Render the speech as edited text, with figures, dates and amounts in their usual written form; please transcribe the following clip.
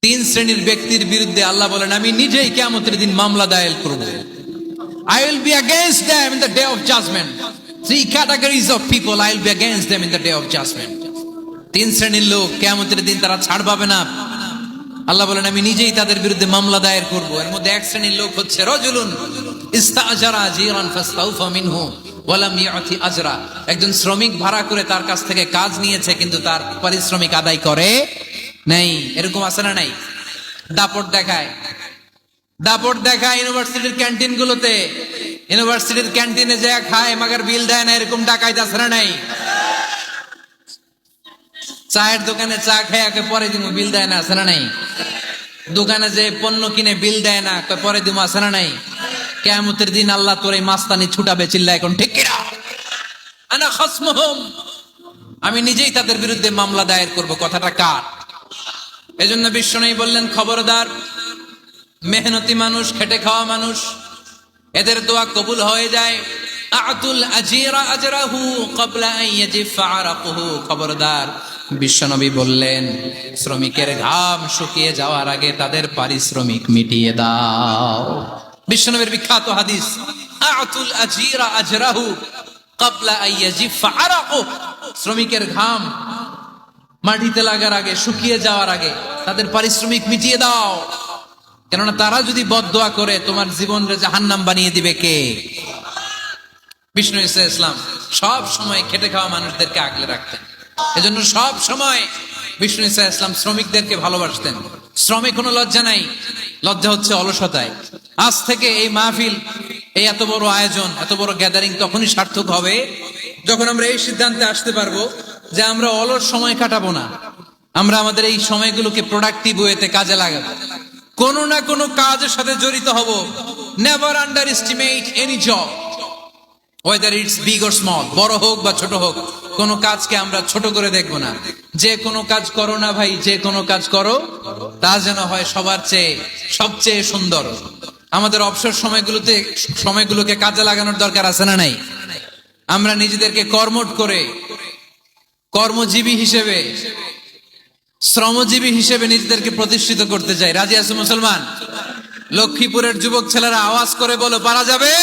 তিন শ্রেণীর ব্যক্তির বিরুদ্ধে আল্লাহ বলেন আমি নিজেই কিয়ামতের দিন মামলা দায়ের করব। I will be against them in the day of judgment. Three categories of people I will be against them in the day of judgment. তিন শ্রেণীর লোক কিয়ামতের দিন তারা ছাড় পাবে না। আল্লাহ বলেন আমি নিজেই তাদের বিরুদ্ধে মামলা দায়ের করব। এর মধ্যে এক শ্রেণীর লোক হচ্ছে রাজুলুন ইস্তাআজারা আজিরান ফাস্তাউফা মিনহু ওয়া লাম ইয়াতি আজরা। একজন শ্রমিক ভাড়া করে তার কাছ থেকে কাজ নিয়েছে কিন্তু তার পারিশ্রমিক আদায় করে নাই। এরকম আছে না নাই? দাপট দেখায় ইউনিভার্সিটির ক্যান্টিন গুলোতে, ইউনিভার্সিটির ক্যান্টিনে যায় খায় মাগার বিল দেয় না, এরকম ডাকাইত আছে না নাই? চায়ের দোকানে চা খেয়ে পরে দিমু বিল দেয় না, আছে না নাই? দোকানে যে পণ্য কিনে বিল দেয় না পরে দিমু, আছে না নাই? কিয়ামতের দিন আল্লাহ তোর এই মাস্তানি ছুটাবে, চিল্লা এখন ঠিক কিনা? আনা খাসমুহুম, আমি নিজেই তাদের বিরুদ্ধে মামলা দায়ের করব। কথাটা কার? এজন্য বিশ্বনবী বললেন খবরদার, মেহনতি মানুষ, খেটে খাওয়া মানুষ, এদের দোয়া কবুল হয়ে যায়। আতুল আজিরা আজরাহু ক্বাবলা আন ইয়াজিফা আরাকুহু। খবরদার, বিশ্বনবী বললেন শ্রমিকের ঘাম শুকিয়ে যাওয়ার আগে তাদের পারিশ্রমিক মিটিয়ে দাও। বিশ্বনবীর বিখ্যাত হাদিস, আতুল আজিরা আজরাহু ক্বাবলা আন ইয়াজিফা আরাকুহু। শ্রমিকের ঘাম মাটিতে লাগার আগে, শুকিয়ে যাওয়ার আগে তাদের পারিশ্রমিক মিটিয়ে দাও। কেননা তারা যদি বদদোয়া করে তোমার জীবনকে জাহান্নাম বানিয়ে দিবে কে? বিষ্ণু ইসলাম সব সময় খেটে খাওয়া মানুষদেরকে আগলে রাখতেন। এজন্য সব সময় বিষ্ণু ইসলাম শ্রমিকদেরকে ভালোবাসতেন। শ্রমে কোনো লজ্জা নাই, লজ্জা হচ্ছে অলসতায়। আজ থেকে এই মাহফিল, এই এত বড় আয়োজন, এত বড় গ্যাদারিং তখনই সার্থক হবে যখন আমরা এই সিদ্ধান্তে আসতে পারবো যে আমরা অলস সময় কাটাবো না, আমরা আমাদের এই সময়গুলোকে প্রোডাক্টিভ ওয়েতে কাজে লাগাবো, কোনো না কোনো কাজের সাথে জড়িত হব। Never under estimate any job, whether it's big or small, বড় হোক বা ছোট হোক, কোন কাজকে আমরা ছোট করে দেখবো না। যে কোনো কাজ করো না ভাই, যে কোনো কাজ করো তা যেন হয় সবার চেয়ে সবচেয়ে সুন্দর। আমাদের অবসর সময়গুলোকে কাজে লাগানোর দরকার আছে না নাই? আমরা নিজেদেরকে কর্মঠ করে, কর্মজীবী হিসেবে, শ্রমজীবী হিসেবে নিজেদেরকে প্রতিষ্ঠিত করতে চাই। রাজি আছো মুসলমান? লক্ষ্মীপুরের যুবক ছেলেরা আওয়াজ করে বলো, পারা যাবে?